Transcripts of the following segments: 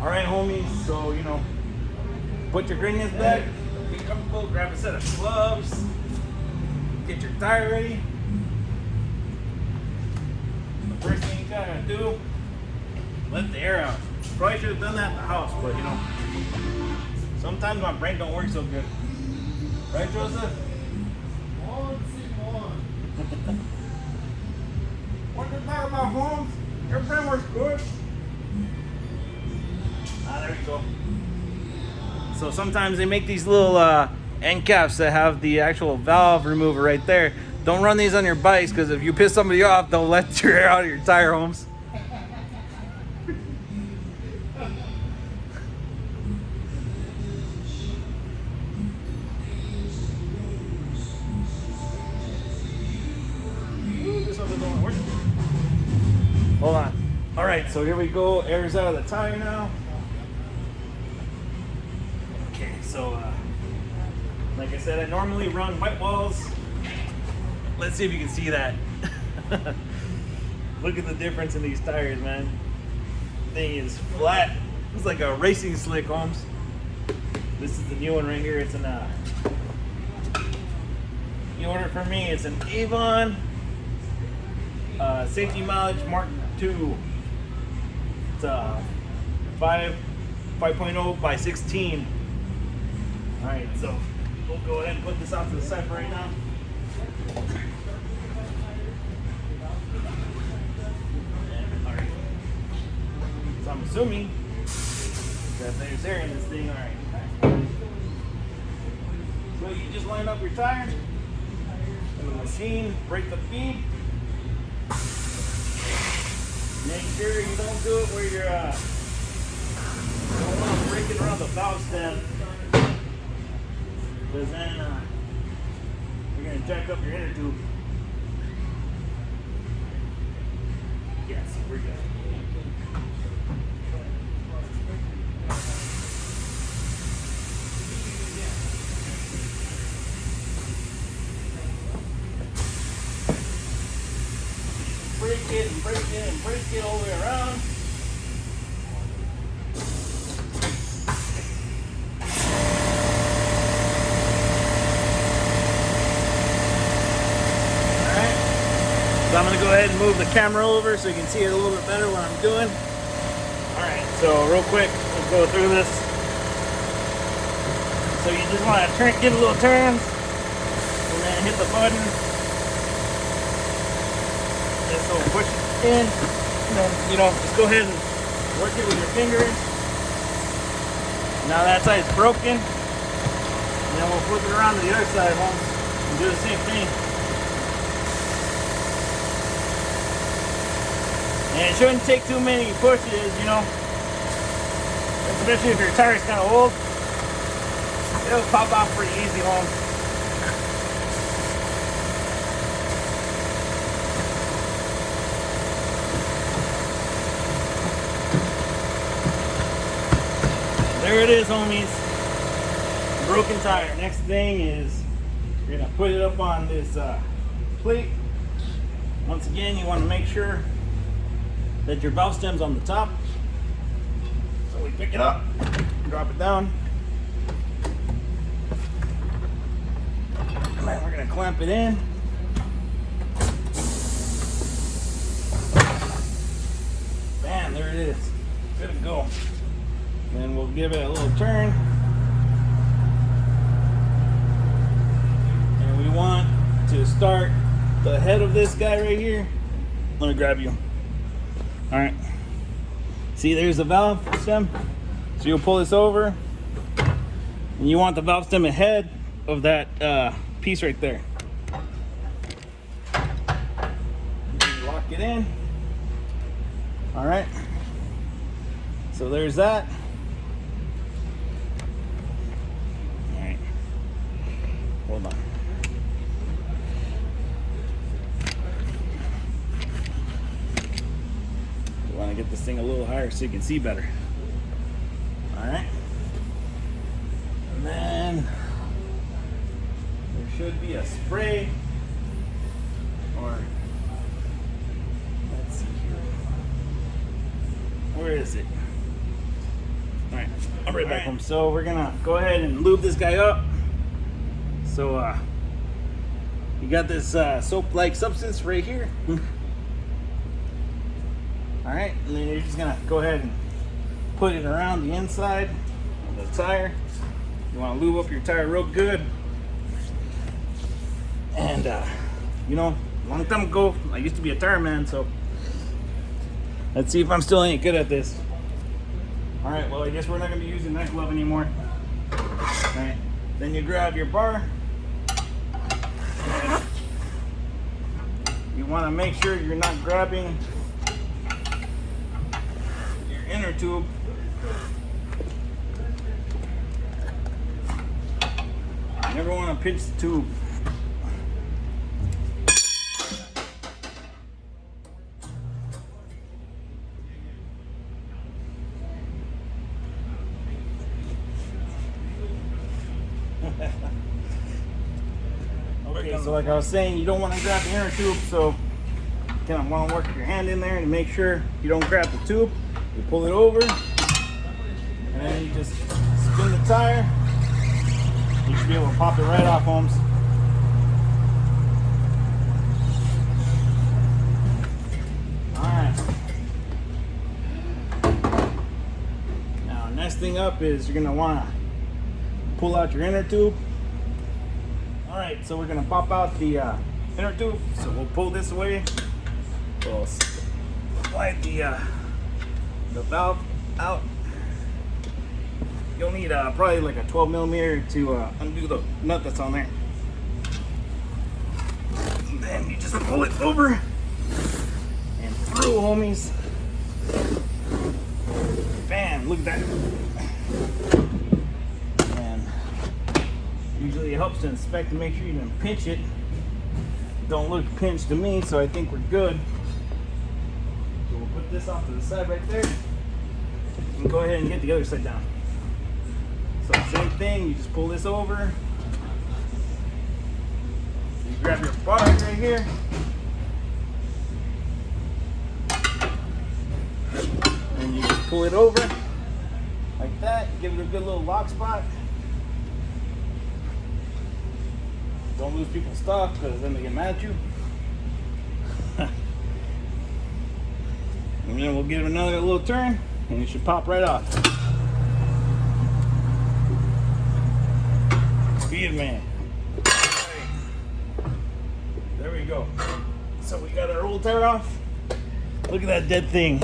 Alright, homies, so, you know, put your grenades back, get comfortable, grab a set of gloves, get your tire ready. The first thing you gotta do, let the air out. Probably should have done that in the house, but you know, sometimes my brain don't work so good. Right, Joseph? What you talking about, Holmes? Your brain works good. Ah, there you go. So sometimes they make these little end caps that have the actual valve remover right there. Don't run these on your bikes, because if you piss somebody off, they'll let your air out of your tire, Holmes. Hold on. All right, so here we go. Air's out of the tire now. Okay, so like I said, I normally run white walls. Let's see if you can see that. Look at the difference in these tires, man. Thing is flat. It's like a racing slick, Holmes. This is the new one right here. It's an you order for me. It's an Avon safety mileage Mark II. It's 5.0 by 16. All right, so we'll go ahead and put this off to the side for right now. All right. So I'm assuming that there's air in this thing. All right. So you just line up your tire in the machine, break the feed. Make sure you don't do it where you're don't want to break it around the valve stem, because then you're going to jack up your inner tube. Yes, we're good. Break it and break it and break it all the way around. Alright. So I'm going to go ahead and move the camera over so you can see it a little bit better what I'm doing. Alright, so real quick, let's go through this. So you just want to give it a little turns and then hit the button. So push it in, and then, you know, just go ahead and work it with your fingers. Now that side's broken, and then we'll flip it around to the other side, Holmes, and do the same thing. And it shouldn't take too many pushes, you know, especially if your tire's kind of old. It'll pop off pretty easy, Holmes. There it is, homies. Broken tire. Next thing is you're gonna put it up on this plate. Once again, you want to make sure that your valve stem's on the top. So we pick it up, drop it down, and then we're gonna clamp it in. Bam, there it is. Good to go. Then we'll give it a little turn. And we want to start the head of this guy right here. Let me grab you. All right. See, there's the valve stem. So you'll pull this over. And you want the valve stem ahead of that piece right there. Lock it in. All right. So there's that. Hold on. You want to get this thing a little higher so you can see better. All right. And then there should be a spray, or let's see here. Where is it? I'll be right back home. So we're gonna go ahead and lube this guy up. So you got this soap-like substance right here. All right, and then you're just gonna go ahead and put it around the inside of the tire. You want to lube up your tire real good. And you know, a long time ago, I used to be a tire man, so let's see if I'm still any good at this. All right, well, I guess we're not gonna be using that glove anymore. All right, then you grab your bar. And you want to make sure you're not grabbing your inner tube. You never want to pinch the tube. Okay, so like I was saying, you don't want to grab the inner tube, so you kind of want to work your hand in there and make sure you don't grab the tube. You pull it over, and then you just spin the tire. You should be able to pop it right off, Holmes. Alright. Now, next thing up is you're going to want to pull out your inner tube. Alright, so we're going to pop out the inner tube. So we'll pull this away. We'll slide the valve out. You'll need probably like a 12 millimeter to undo the nut that's on there. And then you just pull it over and through, homies. Bam, look at that. And usually it helps to inspect to make sure you didn't pinch it. Don't look pinched to me, so I think we're good. So we'll put this off to the side right there. And go ahead and get the other side down. So same thing, you just pull this over. You grab your bar right here. And you just pull it over like that. Give it a good little lock spot. Don't lose people's stuff because then they get mad at you. And then we'll give it another little turn and it should pop right off. Speed man. Right. There we go. So we got our old tire off. Look at that dead thing.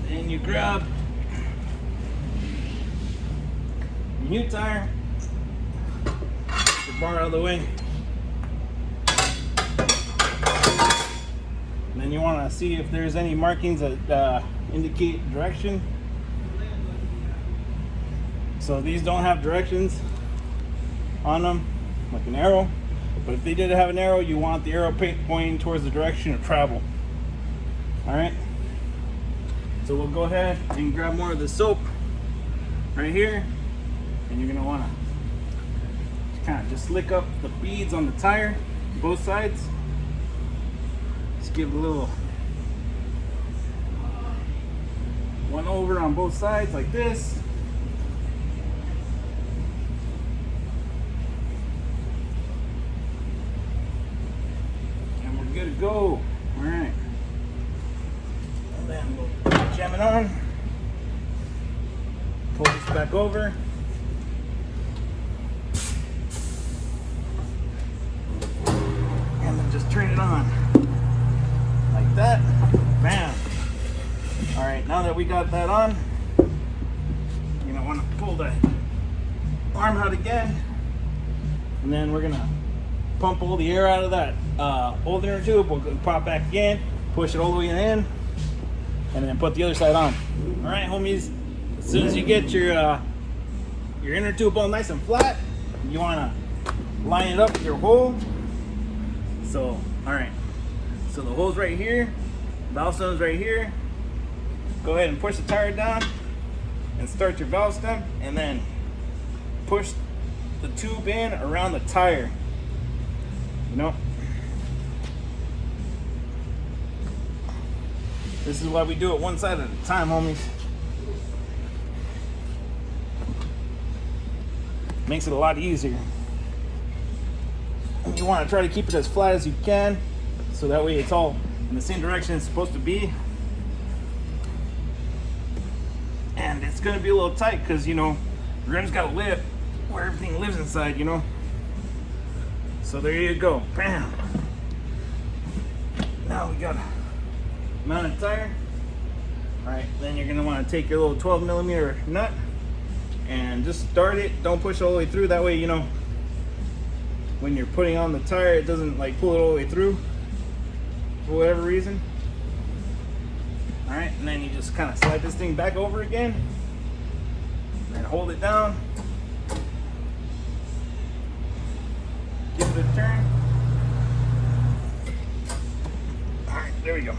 Then you grab your new tire. Get the bar out of the way. And then you want to see if there's any markings that indicate direction. So these don't have directions on them, like an arrow. But if they did have an arrow, you want the arrow pointing towards the direction of travel. Alright? So we'll go ahead and grab more of the soap right here. And you're going to want to kind of just lick up the beads on the tire, both sides. Just give a little one over on both sides like this. And we're good to go. All right. And then we'll jam it on. Pull this back over. And then just turn it on. Like that. Bam. All right, now that we got that on, you're gonna want to pull the arm out again, and then we're gonna pump all the air out of that old inner tube. We'll pop back again, push it all the way in, and then put the other side on. All right, homies. As soon as you get your inner tube all nice and flat, you wanna line it up with your hole. So, all right. So the hole's right here, valve stem's right here. Go ahead and push the tire down and start your valve stem, and then push the tube in around the tire. you know. This is why we do it one side at a time, homies. Makes it a lot easier. You want to try to keep it as flat as you can, so that way it's all in the same direction it's supposed to be. And it's going to be a little tight because, you know, the rim's got to live where everything lives inside, you know. So there you go. Bam. Now we got a mounted tire. Alright, then you're going to want to take your little 12 millimeter nut and just start it. Don't push all the way through. That way, you know, when you're putting on the tire, it doesn't like pull it all the way through for whatever reason. Alright, and then you just kind of slide this thing back over again and hold it down. Give it a turn. Alright, there we go.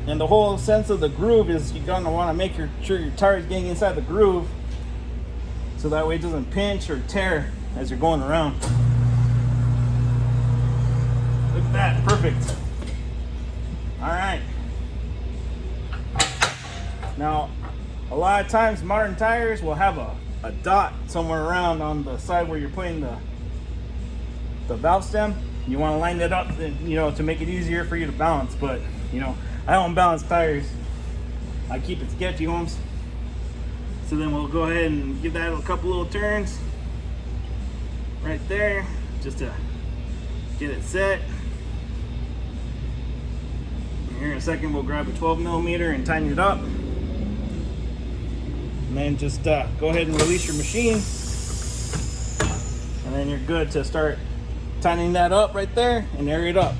And the whole sense of the groove is you're gonna want to make sure your tire is getting inside the groove, so that way it doesn't pinch or tear as you're going around. Look at that, perfect. All right. Now, a lot of times modern tires will have a dot somewhere around on the side where you're putting the valve stem. You want to line that up, you know, to make it easier for you to balance. But, you know, I don't balance tires. I keep it sketchy, homes. So then we'll go ahead and give that a couple little turns right there, just to get it set. Here in a second, we'll grab a 12 millimeter and tighten it up. And then just go ahead and release your machine. And then you're good to start tightening that up right there and air it up.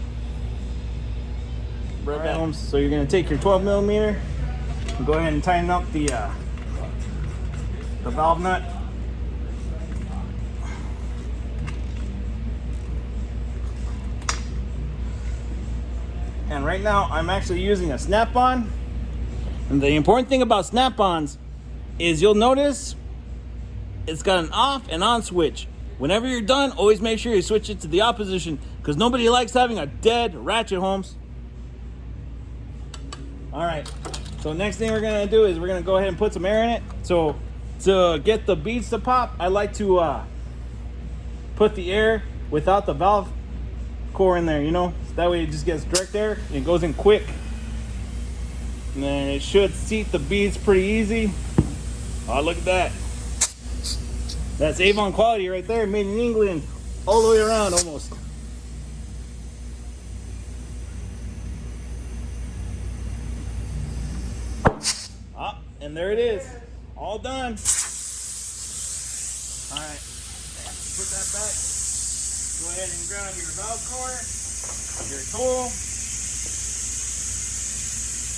Right. So you're going to take your 12 millimeter and go ahead and tighten up the valve nut. And right now I'm actually using a snap-on. And the important thing about snap-ons is you'll notice it's got an off and on switch. Whenever you're done, always make sure you switch it to the opposition, because nobody likes having a dead ratchet, homes. Alright, so next thing we're going to do is we're going to go ahead and put some air in it. So to get the beads to pop, I like to put the air without the valve core in there, you know. So that way it just gets direct air and it goes in quick. And then it should seat the beads pretty easy. Oh, look at that. That's Avon quality right there, made in England, all the way around almost. Ah, and there it is, all done. All right, put that back. Go ahead and ground your valve core, your tool.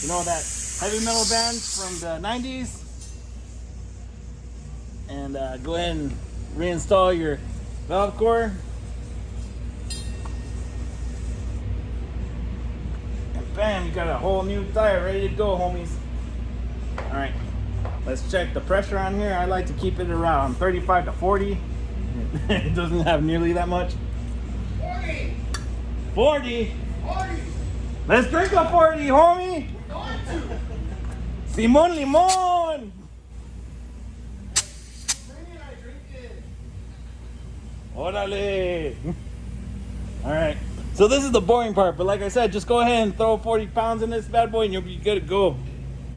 You know that heavy metal band from the 90s? And go ahead and reinstall your valve core. And bam, you got a whole new tire ready to go, homies. All right, let's check the pressure on here. I like to keep it around 35 to 40. It doesn't have nearly that much. 40. 40. 40. Let's drink a 40, homie. Simon Limon. Orale. All right, so this is the boring part, but like I said, just go ahead and throw 40 pounds in this bad boy and you'll be good to go.